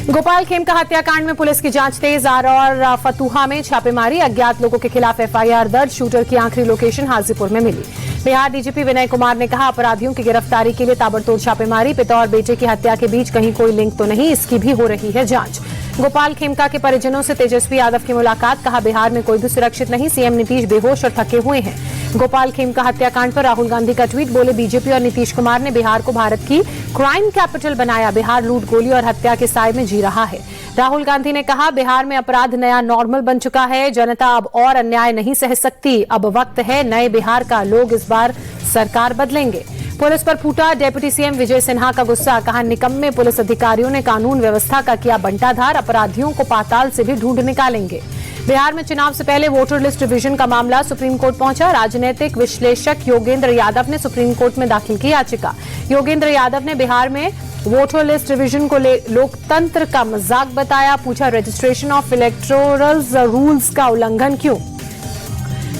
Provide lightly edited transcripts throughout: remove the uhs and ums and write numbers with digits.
गोपाल खेमका हत्याकांड में पुलिस की जांच तेज। आर और फतुहा में छापेमारी, अज्ञात लोगों के खिलाफ एफआईआर दर्ज। शूटर की आखिरी लोकेशन हाजीपुर में मिली। बिहार डीजीपी विनय कुमार ने कहा, अपराधियों की गिरफ्तारी के लिए ताबड़तोड़ छापेमारी। पिता और बेटे की हत्या के बीच कहीं कोई लिंक तो नहीं, इसकी भी हो रही है जांच। गोपाल खेमका के परिजनों से तेजस्वी यादव की मुलाकात, कहा बिहार में कोई भी सुरक्षित नहीं, सीएम नीतीश बेहोश और थके हुए हैं। गोपाल खेमका हत्याकांड पर राहुल गांधी का ट्वीट, बोले बीजेपी और नीतीश कुमार ने बिहार को भारत की क्राइम कैपिटल बनाया। बिहार लूट, गोली और हत्या के साए में जी रहा है। राहुल गांधी ने कहा, बिहार में अपराध नया नॉर्मल बन चुका है, जनता अब और अन्याय नहीं सह सकती। अब वक्त है नए बिहार का, लोग इस बार सरकार बदलेंगे। पुलिस पर फूटा डिप्टी सीएम विजय सिन्हा का गुस्सा, कहा निकम्मे पुलिस अधिकारियों ने कानून व्यवस्था का किया बंटाधार, अपराधियों को पाताल से भी ढूंढ निकालेंगे। बिहार में चुनाव से पहले वोटर लिस्ट रिवीजन का मामला सुप्रीम कोर्ट पहुंचा। राजनीतिक विश्लेषक योगेंद्र यादव ने सुप्रीम कोर्ट में दाखिल की याचिका। योगेंद्र यादव ने बिहार में वोटर लिस्ट रिवीजन को लोकतंत्र का मजाक बताया, पूछा रजिस्ट्रेशन ऑफ इलेक्टोरल रूल्स का उल्लंघन क्यों।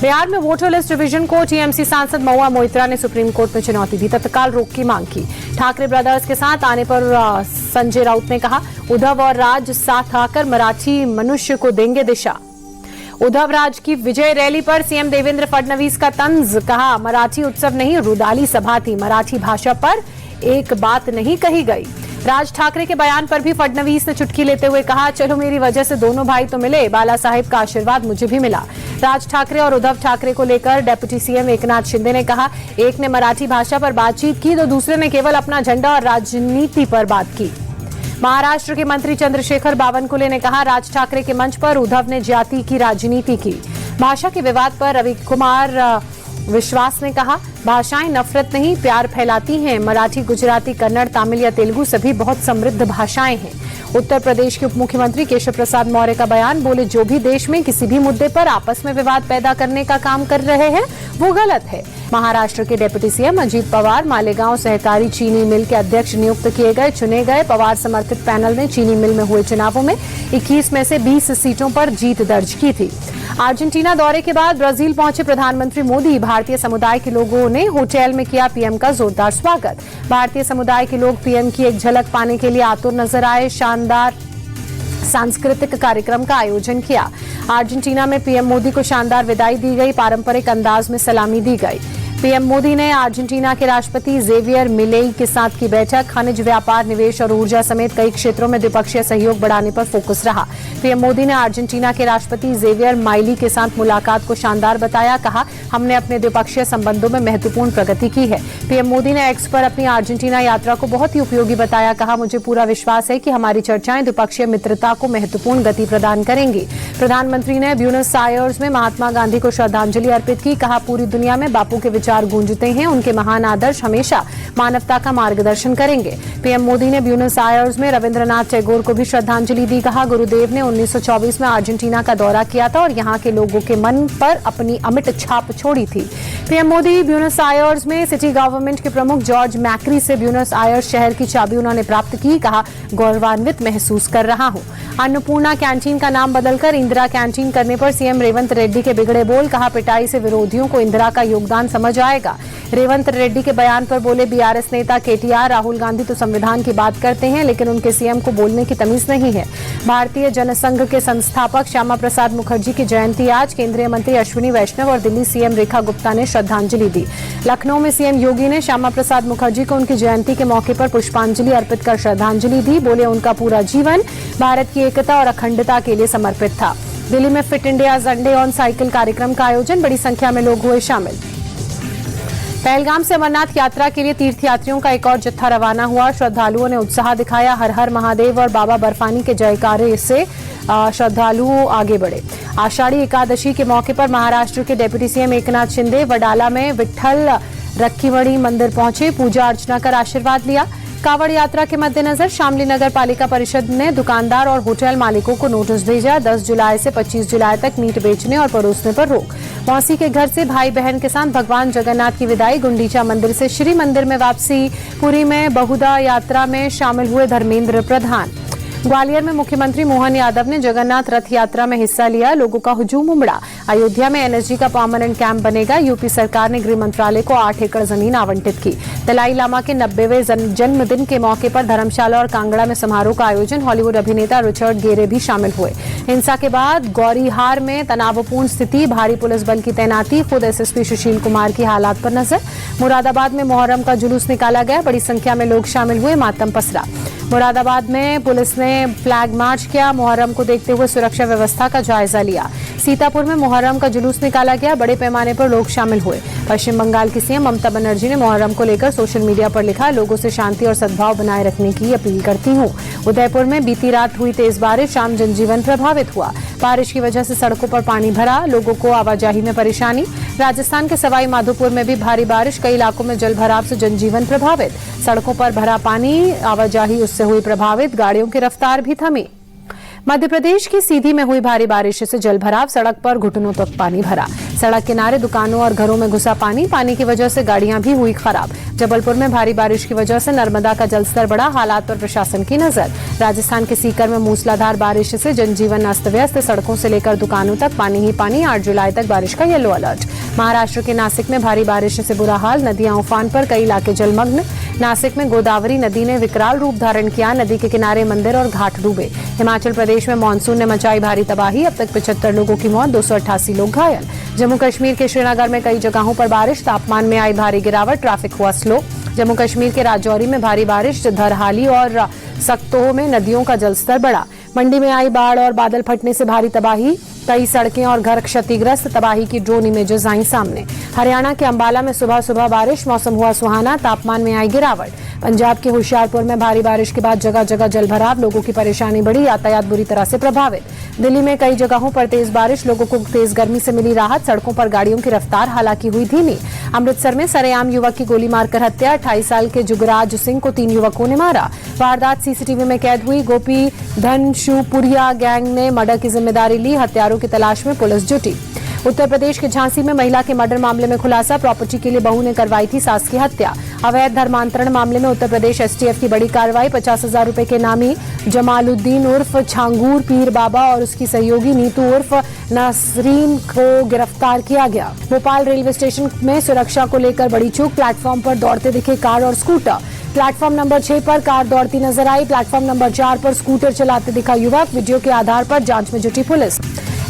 बिहार में वोटर लिस्ट रिवीजन को टीएमसी सांसद महुआ मोइत्रा ने सुप्रीम कोर्ट में चुनौती दी, तत्काल रोक की मांग की। ठाकरे ब्रदर्स के साथ आने पर संजय राउत ने कहा, उद्धव और राज साथ आकर मराठी मनुष्य को देंगे दिशा। उद्धव राज की विजय रैली पर सीएम देवेंद्र फडणवीस का तंज, कहा मराठी उत्सव नहीं रुदाली सभा थी, मराठी भाषा पर एक बात नहीं कही गई। राज ठाकरे के बयान पर भी फडणवीस ने चुटकी लेते हुए कहा, चलो मेरी वजह से दोनों भाई तो मिले, बाला साहेब का आशीर्वाद मुझे भी मिला। राज ठाकरे और उद्धव ठाकरे को लेकर डिप्टी सीएम एकनाथ शिंदे ने कहा, एक ने मराठी भाषा पर बातचीत की तो दूसरे ने केवल अपना झंडा और राजनीति पर बात की। महाराष्ट्र के मंत्री चंद्रशेखर बावनकुले ने कहा, राज ठाकरे के मंच पर उद्धव ने जाति की राजनीति की। भाषा के विवाद पर रवि कुमार विश्वास ने कहा, भाषाएं नफरत नहीं प्यार फैलाती हैं। मराठी, गुजराती, कन्नड़, तमिल या तेलुगु सभी बहुत समृद्ध भाषाएं हैं। उत्तर प्रदेश के उप मुख्यमंत्री केशव प्रसाद मौर्य का बयान, बोले जो भी देश में किसी भी मुद्दे पर आपस में विवाद पैदा करने का काम कर रहे हैं वो गलत है। महाराष्ट्र के डिप्टी सीएम अजीत पवार मालेगांव सहकारी चीनी मिल के अध्यक्ष नियुक्त किए गए, चुने गए। पवार समर्थित पैनल ने चीनी मिल में हुए चुनावों में 21 में से 20 सीटों पर जीत दर्ज की थी। अर्जेंटीना दौरे के बाद ब्राजील पहुंचे प्रधानमंत्री मोदी। भारतीय समुदाय के लोगों ने होटल में किया पीएम का जोरदार स्वागत। भारतीय समुदाय के लोग पीएम की एक झलक पाने के लिए आतुर नजर आए। शानदार सांस्कृतिक कार्यक्रम का आयोजन किया। अर्जेंटीना में पीएम मोदी को शानदार विदाई दी गई, पारंपरिक अंदाज में सलामी दी गई। पीएम मोदी ने अर्जेंटीना के राष्ट्रपति जेवियर मिलेई के साथ की बैठक। खनिज, व्यापार, निवेश और ऊर्जा समेत कई क्षेत्रों में द्विपक्षीय सहयोग बढ़ाने पर फोकस रहा। पीएम मोदी ने अर्जेंटीना के राष्ट्रपति जेवियर मिलेई के साथ मुलाकात को शानदार बताया, कहा हमने अपने द्विपक्षीय संबंधों में महत्वपूर्ण प्रगति की है। पीएम मोदी ने एक्स पर अपनी अर्जेंटीना यात्रा को बहुत ही उपयोगी बताया, कहा मुझे पूरा विश्वास है कि हमारी चर्चाएं द्विपक्षीय मित्रता को महत्वपूर्ण गति प्रदान करेंगी। प्रधानमंत्री ने ब्यूनस आयर्स में महात्मा गांधी को श्रद्धांजलि अर्पित की, कहा पूरी दुनिया में बापू के विचार गूंजते हैं, उनके महान आदर्श हमेशा मानवता का मार्गदर्शन करेंगे। पीएम मोदी ने ब्यूनस आयर्स में रविंद्रनाथ टैगोर को भी श्रद्धांजलि दी, कहा गुरुदेव ने 1924 में अर्जेंटीना का दौरा किया था और यहाँ के लोगों के मन पर अपनी अमिट छाप छोड़ी थी। पीएम मोदी ब्यूनस आयर्स में सिटी गवर्नमेंट के प्रमुख जॉर्ज मैक्री से ब्यूनस आयर्स शहर की चाबी उन्होंने प्राप्त की, कहा गौरवान्वित महसूस कर रहा हूँ। अन्नपूर्णा कैंटीन का नाम बदलकर इंदिरा कैंटीन करने पर सीएम रेवंत रेड्डी के बिगड़े बोल, कहा पिटाई से विरोधियों को इंदिरा का योगदान समझ आएगा। रेवंत रेड्डी के बयान पर बोले बीआरएस नेता केटीआर, राहुल गांधी तो संविधान की बात करते हैं लेकिन उनके सीएम को बोलने की तमीज नहीं है। भारतीय जनसंघ के संस्थापक श्यामा प्रसाद मुखर्जी की जयंती आज। केंद्रीय मंत्री अश्विनी वैष्णव और दिल्ली सीएम रेखा गुप्ता ने श्रद्धांजलि दी। लखनऊ में सीएम योगी ने श्यामा प्रसाद मुखर्जी को उनकी जयंती के मौके पर पुष्पांजलि अर्पित कर श्रद्धांजलि दी। बोले उनका पूरा जीवन भारत की एकता और अखंडता के लिए समर्पित था। दिल्ली में fit India Sunday on cycle कार्यक्रम का आयोजन, बड़ी संख्या में लोग हुए शामिल। पहलगाम से अमरनाथ यात्रा के लिए तीर्थयात्रियों का एक और जत्था रवाना हुआ। श्रद्धालुओं ने उत्साह दिखाया। हर हर महादेव और बाबा बर्फानी के जयकारे से श्रद्धालु आगे बढ़े। आषाढ़ी एकादशी के मौके पर महाराष्ट्र के डिप्टी सीएम एकनाथ शिंदे वडाला में विट्ठल रखीमणी मंदिर पहुंचे, पूजा अर्चना कर आशीर्वाद लिया। कावड़ यात्रा के मद्देनजर शामली नगर पालिका परिषद ने दुकानदार और होटल मालिकों को नोटिस भेजा। 10 जुलाई से 25 जुलाई तक मीट बेचने और परोसने पर रोक। मौसी के घर से भाई बहन के साथ भगवान जगन्नाथ की विदाई। गुंडीचा मंदिर से श्री मंदिर में वापसी। पुरी में बहुदा यात्रा में शामिल हुए धर्मेंद्र प्रधान। ग्वालियर में मुख्यमंत्री मोहन यादव ने जगन्नाथ रथ यात्रा में हिस्सा लिया, लोगों का हुजूम उमड़ा। अयोध्या में एनएसजी का परमानेंट कैंप बनेगा। यूपी सरकार ने गृह मंत्रालय को 8 एकड़ जमीन आवंटित की। दलाई लामा के 90वें जन्मदिन के मौके पर धर्मशाला और कांगड़ा में समारोह का आयोजन। हॉलीवुड अभिनेता रिचर्ड गेरे भी शामिल हुए। हिंसा के बाद गौरीहार में तनावपूर्ण स्थिति, भारी पुलिस बल की तैनाती। खुद एसएसपी सुशील कुमार की हालात पर नजर। मुरादाबाद में मुहर्रम का जुलूस निकाला गया, बड़ी संख्या में लोग शामिल हुए, मातम पसरा। मुरादाबाद में पुलिस ने फ्लैग मार्च किया, मुहर्रम को देखते हुए सुरक्षा व्यवस्था का जायजा लिया। सीतापुर में मुहर्रम का जुलूस निकाला गया, बड़े पैमाने पर लोग शामिल हुए। पश्चिम बंगाल की सीएम ममता बनर्जी ने मुहर्रम को लेकर सोशल मीडिया पर लिखा, लोगों से शांति और सद्भाव बनाए रखने की अपील करती हूँ। उदयपुर में बीती रात हुई तेज बारिश, शाम जनजीवन प्रभावित हुआ। बारिश की वजह से सड़कों पर पानी भरा, लोगों को आवाजाही में परेशानी। राजस्थान के सवाई माधोपुर में भी भारी बारिश, कई इलाकों में जलभराव से जनजीवन प्रभावित। सड़कों पर भरा पानी, आवाजाही उससे हुई प्रभावित, गाड़ियों की रफ्तार भी थमी। मध्य प्रदेश की सीधी में हुई भारी बारिश से जलभराव, सड़क पर घुटनों तक पानी भरा। सड़क किनारे दुकानों और घरों में घुसा पानी, पानी की वजह से गाड़ियां भी हुई खराब। जबलपुर में भारी बारिश की वजह से नर्मदा का जलस्तर बढ़ा, हालात पर प्रशासन की नजर। राजस्थान के सीकर में मूसलाधार बारिश से जनजीवन अस्त व्यस्त, सड़कों से लेकर दुकानों तक पानी ही पानी। 8 जुलाई तक बारिश का येलो अलर्ट। महाराष्ट्र के नासिक में भारी बारिश से बुरा हाल, नदियां उफान पर, कई इलाके जलमग्न। नासिक में गोदावरी नदी ने विकराल रूप धारण किया, नदी के किनारे मंदिर और घाट डूबे। हिमाचल प्रदेश में मानसून ने मचाई भारी तबाही, अब तक 75 लोगों की मौत, 288 लोग घायल। जम्मू कश्मीर के श्रीनगर में कई जगहों पर बारिश, तापमान में आई भारी गिरावट, ट्रैफिक हुआ स्लो। जम्मू कश्मीर के राजौरी में भारी बारिश, धरहाली और सक्तोह में नदियों का जलस्तर बढ़ा। मंडी में आई बाढ़ और बादल फटने से भारी तबाही, कई सड़कें और घर क्षतिग्रस्त, तबाही की ड्रोन इमेजेस आई सामने। हरियाणा के अंबाला में सुबह सुबह बारिश, मौसम हुआ सुहाना, तापमान में आई गिरावट। पंजाब के होशियारपुर में भारी बारिश के बाद जगह जगह जलभराव, लोगों की परेशानी बढ़ी, यातायात बुरी तरह से प्रभावित। दिल्ली में कई जगहों पर तेज बारिश, लोगों को तेज गर्मी से मिली राहत, सड़कों पर गाड़ियों की रफ्तार हालांकि हुई धीमी। अमृतसर में सरेआम युवक की गोली मारकर हत्या, 28 साल के जुगराज सिंह को 3 युवकों ने मारा। वारदात सीसीटीवी में कैद हुई। गोपी धन शिवपुरिया गैंग ने मर्डर की जिम्मेदारी ली, हत्यारों की तलाश में पुलिस जुटी। उत्तर प्रदेश के झांसी में महिला के मर्डर मामले में खुलासा, प्रॉपर्टी के लिए बहू ने करवाई थी सास की हत्या। अवैध धर्मांतरण मामले में उत्तर प्रदेश एसटीएफ की बड़ी कार्रवाई, 50,000 रुपए के नामी जमालुद्दीन उर्फ छांगूर पीर बाबा और उसकी सहयोगी नीतू उर्फ नसरीन को गिरफ्तार किया गया। भोपाल रेलवे स्टेशन में सुरक्षा को लेकर बड़ी चूक, प्लेटफॉर्म पर दौड़ते दिखे कार और स्कूटर। प्लेटफॉर्म नंबर 6 पर कार दौड़ती नजर आई, प्लेटफॉर्म नंबर 4 पर स्कूटर चलाते दिखा युवक। वीडियो के आधार पर जांच में जुटी पुलिस।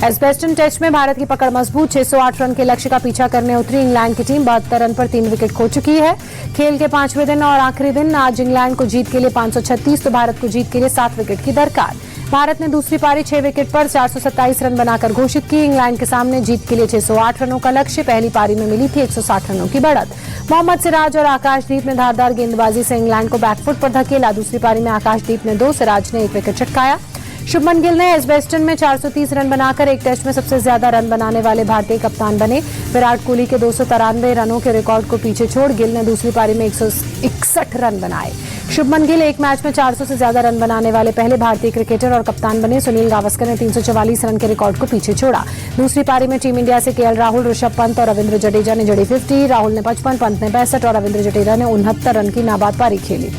एजबेस्टन टेस्ट में भारत की पकड़ मजबूत, 608 रन के लक्ष्य का पीछा करने उतरी इंग्लैंड की टीम, 72 रन पर 3 विकेट खो चुकी है। खेल के 5वें दिन और आखिरी दिन आज इंग्लैंड को जीत के लिए 536 तो भारत को जीत के लिए 7 विकेट की दरकार। भारत ने दूसरी पारी 6 विकेट पर 427 रन बनाकर घोषित की। इंग्लैंड के सामने जीत के लिए 608 रनों का लक्ष्य, पहली पारी में मिली थी 160 रनों की बढ़त। मोहम्मद सिराज और आकाशदीप ने धारदार गेंदबाजी से इंग्लैंड को बैकफुट पर धकेला। दूसरी पारी में आकाशदीप ने 2, सिराज ने 1 विकेट चटकाया। शुभमन गिल ने एजबेस्टन में 430 रन बनाकर एक टेस्ट में सबसे ज्यादा रन बनाने वाले भारतीय कप्तान बने। विराट कोहली के 293 रनों के रिकॉर्ड को पीछे छोड़ गिल ने दूसरी पारी में 161 रन बनाए। शुभमन गिल एक मैच में 400 से ज्यादा रन बनाने वाले पहले भारतीय क्रिकेटर और कप्तान बने। सुनील गावस्कर ने 344 रन के रिकॉर्ड को पीछे छोड़ा। दूसरी पारी में टीम इंडिया से केएल राहुल, ऋषभ पंत और रविंद्र जडेजा ने जड़ी 50। राहुल ने 55, पंत ने 65 और रविंद्र जडेजा ने 69 रन की नाबाद पारी खेली।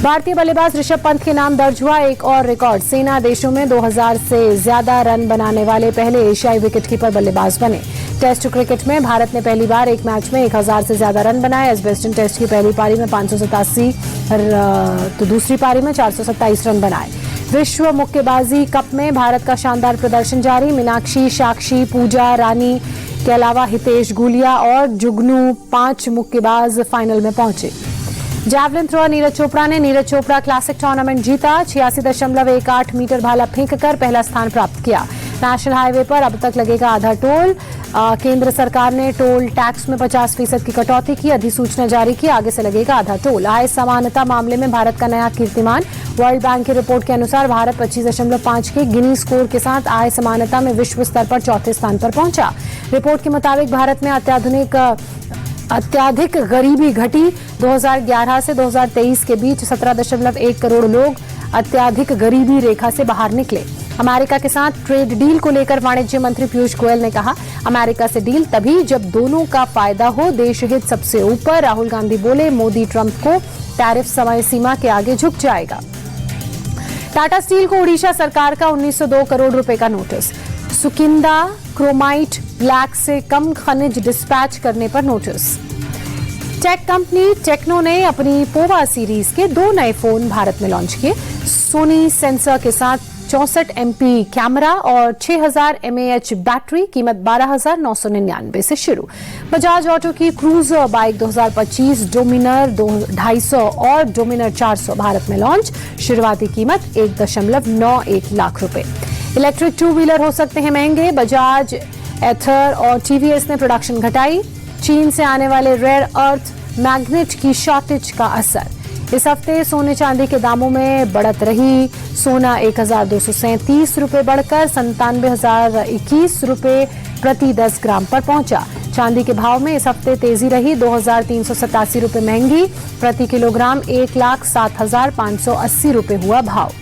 भारतीय बल्लेबाज ऋषभ पंत के नाम दर्ज हुआ एक और रिकॉर्ड, सेना देशों में 2000 से ज्यादा रन बनाने वाले पहले एशियाई विकेटकीपर बल्लेबाज बने। टेस्ट क्रिकेट में भारत ने पहली बार एक मैच में 1000 से ज्यादा रन बनाए। एजबेस्टन टेस्ट की पहली पारी में 587 तो दूसरी पारी में 427 रन बनाए। विश्व मुक्केबाजी कप में भारत का शानदार प्रदर्शन जारी, मीनाक्षी, साक्षी, पूजा रानी के अलावा हितेश गुलिया और जुगनू 5 मुक्केबाज फाइनल में पहुंचे। जैवलिन थ्रोअर नीरज चोपड़ा ने नीरज चोपड़ा क्लासिक टूर्नामेंट जीता, 86.18 मीटर भाला फेंककर पहला स्थान प्राप्त किया। नेशनल हाईवे पर अब तक लगेगा आधा टोल। केंद्र सरकार ने टोल टैक्स में 50% की कटौती की, अधिसूचना जारी की, आगे से लगेगा आधा टोल। आय समानता मामले में भारत का नया कीर्तिमान, वर्ल्ड बैंक की रिपोर्ट के अनुसार भारत 25.5 के गिनी स्कोर के साथ आय समानता में विश्व स्तर पर 4थे स्थान पर पहुंचा। रिपोर्ट के मुताबिक भारत में अत्याधिक गरीबी घटी। 2011 से 2023 के बीच 17.1 करोड़ लोग अत्याधिक गरीबी रेखा से बाहर निकले। अमेरिका के साथ ट्रेड डील को लेकर वाणिज्य मंत्री पीयूष गोयल ने कहा, अमेरिका से डील तभी जब दोनों का फायदा हो, देश हित सबसे ऊपर। राहुल गांधी बोले, मोदी ट्रंप को टैरिफ समय सीमा के आगे झुक जाएगा। टाटा स्टील को उड़ीसा सरकार का 1902 करोड़ रुपए का नोटिस। सुकिंदा क्रोमाइट ब्लैक से कम खनिज डिस्पैच करने पर नोटिस। टेक कंपनी टेक्नो ने अपनी पोवा सीरीज के 2 नए फोन भारत में लॉन्च किए। सोनी सेंसर के साथ 64 MP कैमरा और 6000 mAh बैटरी, कीमत 12,999 से शुरू। बजाज ऑटो की क्रूजर बाइक 2025 डोमिनर 250 और डोमिनर 400 भारत में लॉन्च, शुरुआती कीमत 1.91 लाख रुपए। इलेक्ट्रिक 2 व्हीलर हो सकते हैं महंगे, बजाज एथर और TVS ने प्रोडक्शन घटाई। चीन से आने वाले रेयर अर्थ मैग्नेट की शॉर्टेज का असर। इस हफ्ते सोने चांदी के दामों में बढ़त रही। सोना 1,237 रुपए बढ़कर 97,021 रुपए प्रति 10 ग्राम पर पहुंचा। चांदी के भाव में इस हफ्ते तेजी रही। 2,387 रुपए महंगी प्रति किलोग्राम 1,07,580 रुपए हुआ भाव।